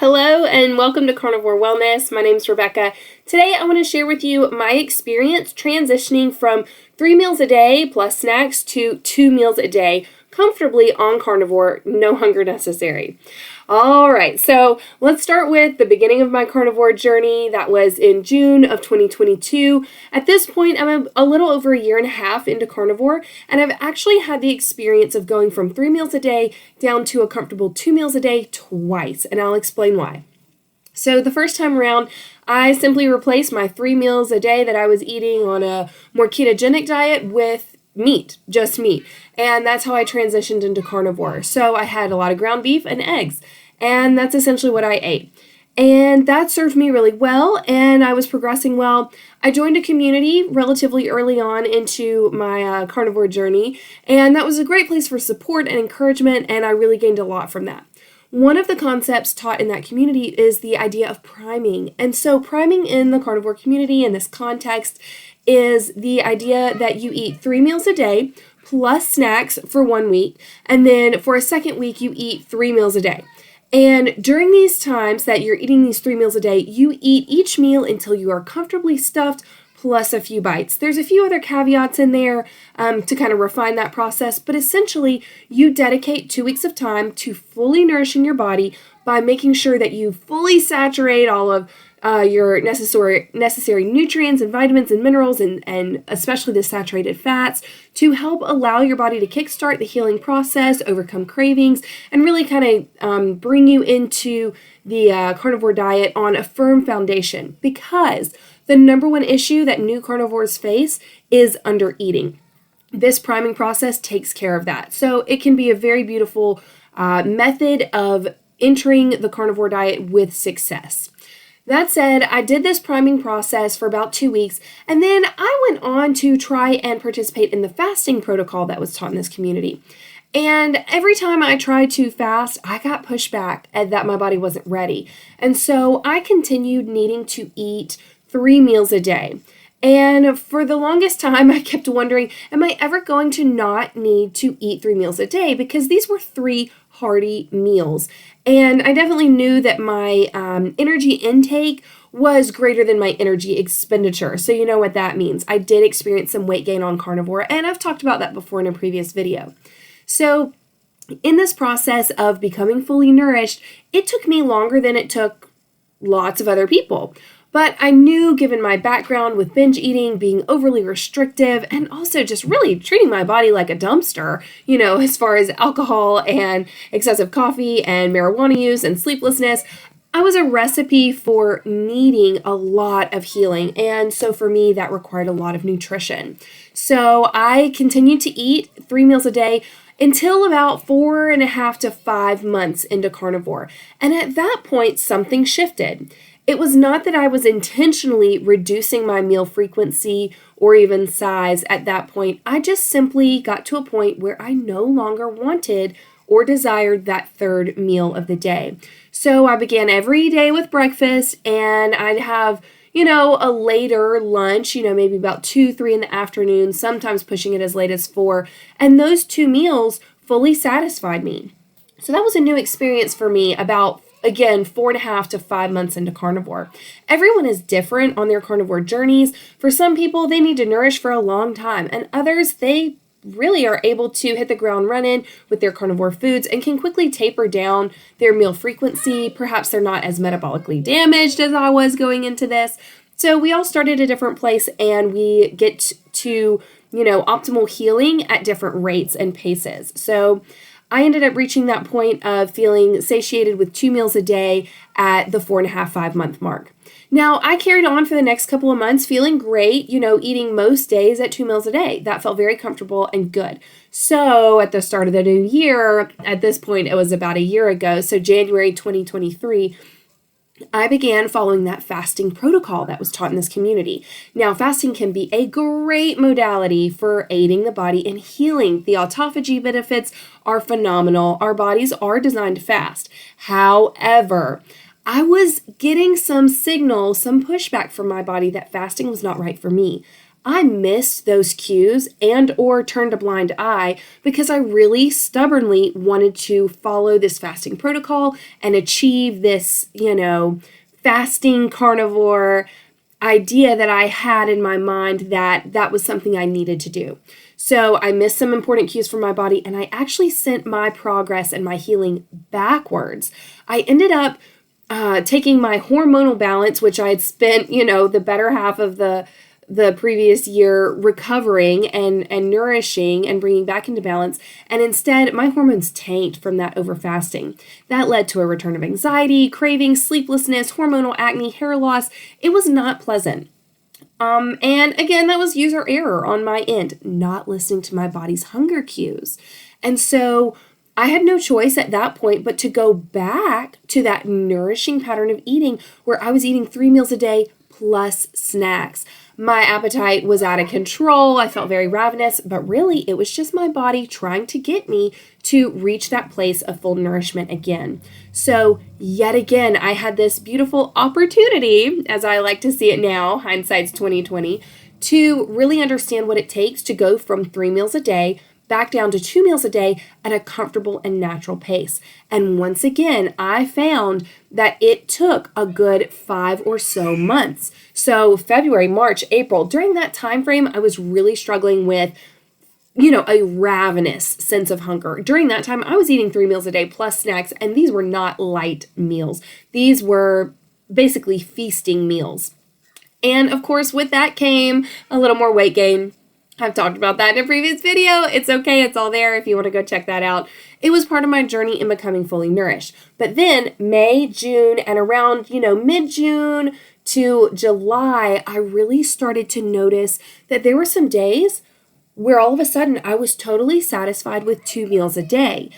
Hello and welcome to Carnivore Wellness. My name is Rebecca. Today I want to share with you my experience transitioning from 3 meals a day plus snacks to 2 meals a day comfortably on carnivore, no hunger necessary. All right, so let's start with the beginning of my carnivore journey. That was in June of 2022. At this point, I'm a little over a year and a half into carnivore, and I've actually had the experience of going from 3 meals a day down to a comfortable 2 meals a day twice, and I'll explain why. So the first time around, I simply replaced my 3 meals a day that I was eating on a more ketogenic diet with meat, just meat. And that's how I transitioned into carnivore. So I had a lot of ground beef and eggs, and that's essentially what I ate. And that served me really well, and I was progressing well. I joined a community relatively early on into my carnivore journey, and that was a great place for support and encouragement, and I really gained a lot from that. One of the concepts taught in that community is the idea of priming. And so priming in the carnivore community in this context is the idea that you eat 3 meals a day plus snacks for 1 week, and then for a second week you eat 3 meals a day. And during these times that you're eating these 3 meals a day, you eat each meal until you are comfortably stuffed plus a few bites. There's a few other caveats in there to kind of refine that process, but essentially you dedicate 2 weeks of time to fully nourishing your body by making sure that you fully saturate all of your necessary nutrients and vitamins and minerals and especially the saturated fats to help allow your body to kickstart the healing process, overcome cravings, and really kind of bring you into the carnivore diet on a firm foundation, because the number one issue that new carnivores face is undereating. This priming process takes care of that. So it can be a very beautiful method of entering the carnivore diet with success. That said, I did this priming process for about 2 weeks, and then I went on to try and participate in the fasting protocol that was taught in this community. And every time I tried to fast, I got pushed back that my body wasn't ready. And so I continued needing to eat 3 meals a day. And for the longest time, I kept wondering, am I ever going to not need to eat 3 meals a day? Because these were 3 hearty meals. And I definitely knew that my energy intake was greater than my energy expenditure. So you know what that means. I did experience some weight gain on carnivore, and I've talked about that before in a previous video. So in this process of becoming fully nourished, it took me longer than it took lots of other people. But I knew, given my background with binge eating, being overly restrictive, and also just really treating my body like a dumpster, as far as alcohol and excessive coffee and marijuana use and sleeplessness, I was a recipe for needing a lot of healing. And so for me, that required a lot of nutrition. So I continued to eat 3 meals a day until about 4.5 to 5 months into carnivore. And at that point, something shifted. It was not that I was intentionally reducing my meal frequency or even size at that point. I just simply got to a point where I no longer wanted or desired that third meal of the day. So I began every day with breakfast, and I'd have, a later lunch, maybe about 2, 3 in the afternoon, sometimes pushing it as late as 4. And those 2 meals fully satisfied me. So that was a new experience for me about, again, 4.5 to 5 months into carnivore. Everyone is different on their carnivore journeys. For some people, they need to nourish for a long time, and others, they really are able to hit the ground running with their carnivore foods and can quickly taper down their meal frequency. Perhaps they're not as metabolically damaged as I was going into this. So we all start at a different place, and we get to, optimal healing at different rates and paces. So I ended up reaching that point of feeling satiated with 2 meals a day at the 4.5, 5 month mark. Now, I carried on for the next couple of months feeling great, eating most days at 2 meals a day. That felt very comfortable and good. So at the start of the new year, at this point, it was about a year ago, so January 2023, I began following that fasting protocol that was taught in this community. Now, fasting can be a great modality for aiding the body in healing. The autophagy benefits are phenomenal. Our bodies are designed to fast. However, I was getting some signals, some pushback from my body that fasting was not right for me. I missed those cues and or turned a blind eye because I really stubbornly wanted to follow this fasting protocol and achieve this, fasting carnivore idea that I had in my mind that was something I needed to do. So I missed some important cues from my body, and I actually sent my progress and my healing backwards. I ended up taking my hormonal balance, which I had spent, the better half of the previous year recovering and nourishing and bringing back into balance. And instead, my hormones tanked from that over fasting. That led to a return of anxiety, cravings, sleeplessness, hormonal acne, hair loss. It was not pleasant. And again, that was user error on my end, not listening to my body's hunger cues. And so I had no choice at that point but to go back to that nourishing pattern of eating where I was eating 3 meals a day plus snacks. My appetite was out of control. I felt very ravenous, but really it was just my body trying to get me to reach that place of full nourishment again. So yet again, I had this beautiful opportunity, as I like to see it now, hindsight's 2020, to really understand what it takes to go from 3 meals a day back down to 2 meals a day at a comfortable and natural pace. And once again, I found that it took a good 5 or so months. So February, March, April, during that time frame, I was really struggling with, a ravenous sense of hunger. During that time, I was eating 3 meals a day plus snacks, and these were not light meals. These were basically feasting meals. And of course, with that came a little more weight gain. I've talked about that in a previous video. It's okay. It's all there if you want to go check that out. It was part of my journey in becoming fully nourished. But then May, June, and around, mid-June to July, I really started to notice that there were some days where all of a sudden I was totally satisfied with 2 meals a day.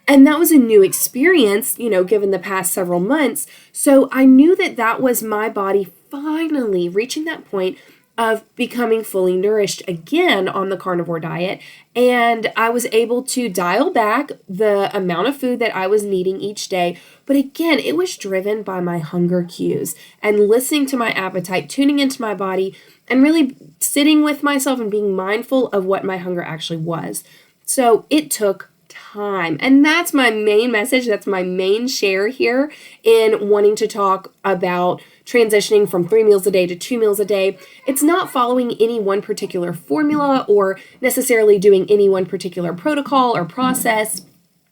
And that was a new experience, given the past several months. So I knew that was my body finally reaching that point of becoming fully nourished again on the carnivore diet. And I was able to dial back the amount of food that I was needing each day. But again, it was driven by my hunger cues and listening to my appetite, tuning into my body, and really sitting with myself and being mindful of what my hunger actually was. So it took time. And that's my main message. That's my main share here in wanting to talk about transitioning from 3 meals a day to 2 meals a day. It's not following any one particular formula or necessarily doing any one particular protocol or process.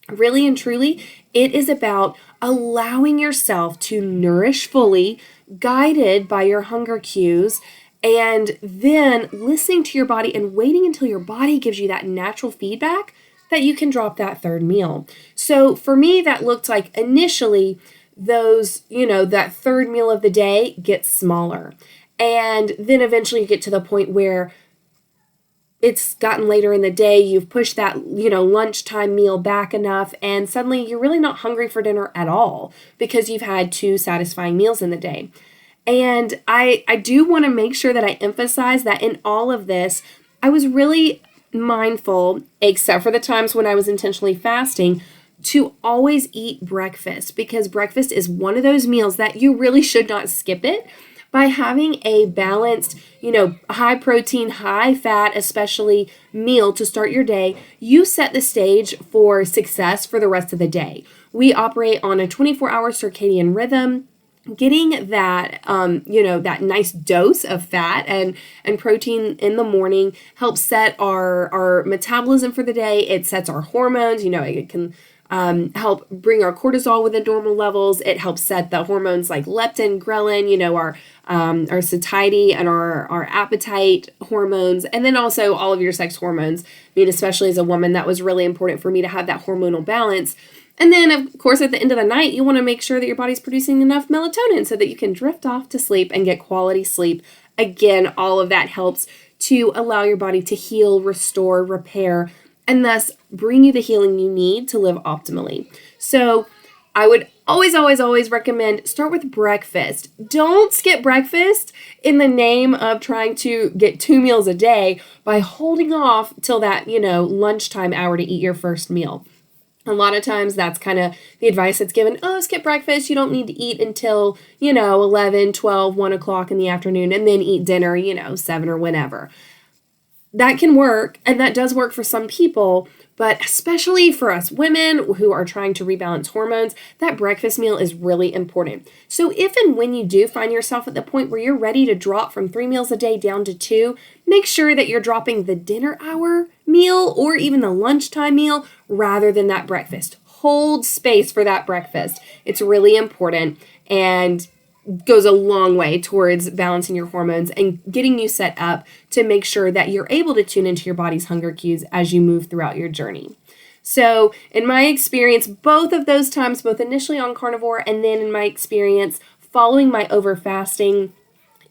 Really and truly, it is about allowing yourself to nourish fully, guided by your hunger cues, and then listening to your body and waiting until your body gives you that natural feedback that you can drop that 3rd meal. So for me, that looked like initially those, that 3rd meal of the day gets smaller. And then eventually you get to the point where it's gotten later in the day, you've pushed that, lunchtime meal back enough, and suddenly you're really not hungry for dinner at all because you've had 2 satisfying meals in the day. And I do want to make sure that I emphasize that in all of this, I was really mindful, except for the times when I was intentionally fasting, to always eat breakfast, because breakfast is one of those meals that you really should not skip it. By having a balanced, high protein, high fat, especially meal to start your day, you set the stage for success for the rest of the day. We operate on a 24-hour circadian rhythm. Getting that, that nice dose of fat and protein in the morning helps set our metabolism for the day. It sets our hormones. It can help bring our cortisol within normal levels. It helps set the hormones like leptin, ghrelin, our satiety and our appetite hormones, and then also all of your sex hormones. Especially as a woman, that was really important for me to have that hormonal balance. And then, of course, at the end of the night, you want to make sure that your body's producing enough melatonin so that you can drift off to sleep and get quality sleep. Again, all of that helps to allow your body to heal, restore, repair, and thus bring you the healing you need to live optimally. So I would always recommend start with breakfast. Don't skip breakfast in the name of trying to get 2 meals a day by holding off till that, lunchtime hour to eat your first meal. A lot of times that's kind of the advice that's given. Oh, skip breakfast. You don't need to eat until, 11, 12, 1 o'clock in the afternoon, and then eat dinner, 7 or whenever. That can work, and that does work for some people, but especially for us women who are trying to rebalance hormones, that breakfast meal is really important. So if and when you do find yourself at the point where you're ready to drop from 3 meals a day down to 2, make sure that you're dropping the dinner hour meal or even the lunchtime meal rather than that breakfast. Hold space for that breakfast. It's really important and goes a long way towards balancing your hormones and getting you set up to make sure that you're able to tune into your body's hunger cues as you move throughout your journey. So in my experience, both of those times, both initially on carnivore and then in my experience following my over fasting,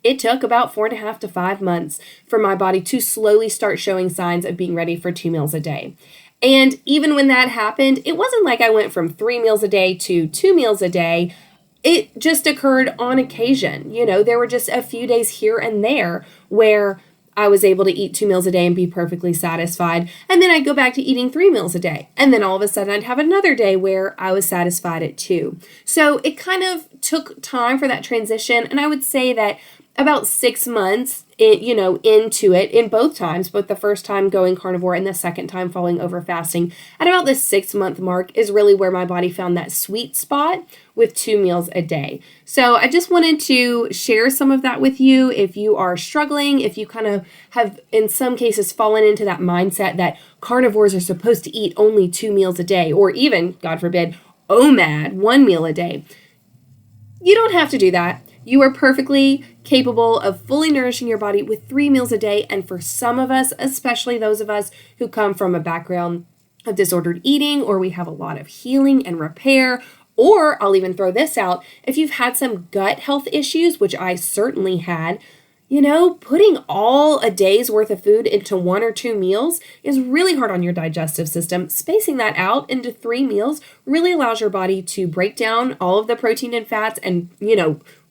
it took about 4.5 to 5 months for my body to slowly start showing signs of being ready for 2 meals a day. And even when that happened, it wasn't like I went from 3 meals a day to 2 meals a day. It just occurred on occasion. There were just a few days here and there where I was able to eat 2 meals a day and be perfectly satisfied. And then I'd go back to eating 3 meals a day. And then all of a sudden I'd have another day where I was satisfied at 2. So it kind of took time for that transition. And I would say that about 6 months, into it, in both times, both the first time going carnivore and the second time falling over fasting, at about the 6-month mark is really where my body found that sweet spot with 2 meals a day. So I just wanted to share some of that with you. If you are struggling, if you kind of have in some cases fallen into that mindset that carnivores are supposed to eat only 2 meals a day, or even, God forbid, OMAD, 1 meal a day. You don't have to do that. You are perfectly capable of fully nourishing your body with 3 meals a day. And for some of us, especially those of us who come from a background of disordered eating, or we have a lot of healing and repair, or I'll even throw this out, if you've had some gut health issues, which I certainly had, putting all a day's worth of food into 1 or 2 meals is really hard on your digestive system. Spacing that out into 3 meals really allows your body to break down all of the protein and fats and,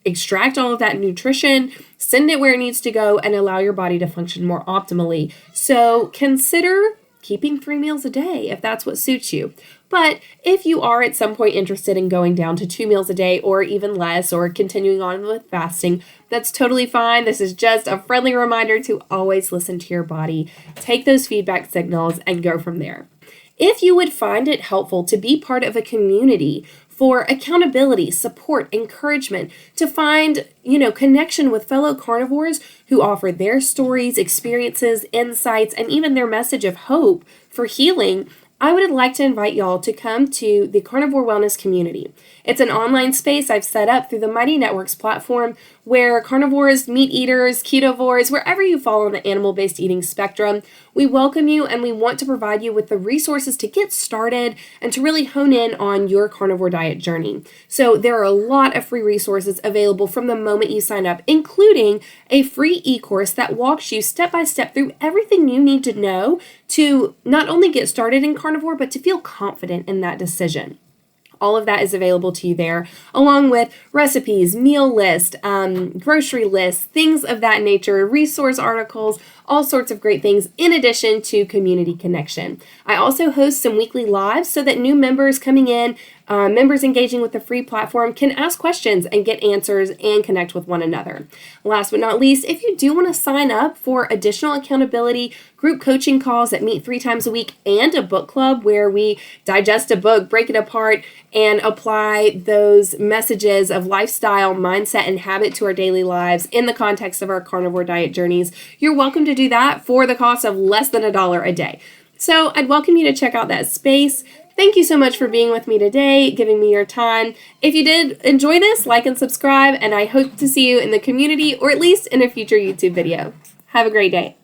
extract all of that nutrition, send it where it needs to go, and allow your body to function more optimally. So consider keeping 3 meals a day if that's what suits you. But if you are at some point interested in going down to 2 meals a day or even less, or continuing on with fasting, that's totally fine. This is just a friendly reminder to always listen to your body, take those feedback signals, and go from there. If you would find it helpful to be part of a community for accountability, support, encouragement, to find, connection with fellow carnivores who offer their stories, experiences, insights, and even their message of hope for healing, I would like to invite y'all to come to the Carnivore Wellness Community. It's an online space I've set up through the Mighty Networks platform where carnivores, meat eaters, ketovores, wherever you fall on the animal-based eating spectrum, we welcome you and we want to provide you with the resources to get started and to really hone in on your carnivore diet journey. So there are a lot of free resources available from the moment you sign up, including a free e-course that walks you step by step through everything you need to know to not only get started in carnivore, but to feel confident in that decision. All of that is available to you there, along with recipes, meal list, grocery lists, things of that nature, resource articles, all sorts of great things, in addition to community connection. I also host some weekly lives so that new members coming in, members engaging with the free platform can ask questions and get answers and connect with one another. Last but not least, if you do want to sign up for additional accountability, group coaching calls that meet 3 times a week, and a book club where we digest a book, break it apart, and apply those messages of lifestyle, mindset, and habit to our daily lives in the context of our carnivore diet journeys, you're welcome to do that for the cost of less than $1 a day. So I'd welcome you to check out that space. Thank you so much for being with me today, giving me your time. If you did enjoy this, like and subscribe, and I hope to see you in the community or at least in a future YouTube video. Have a great day.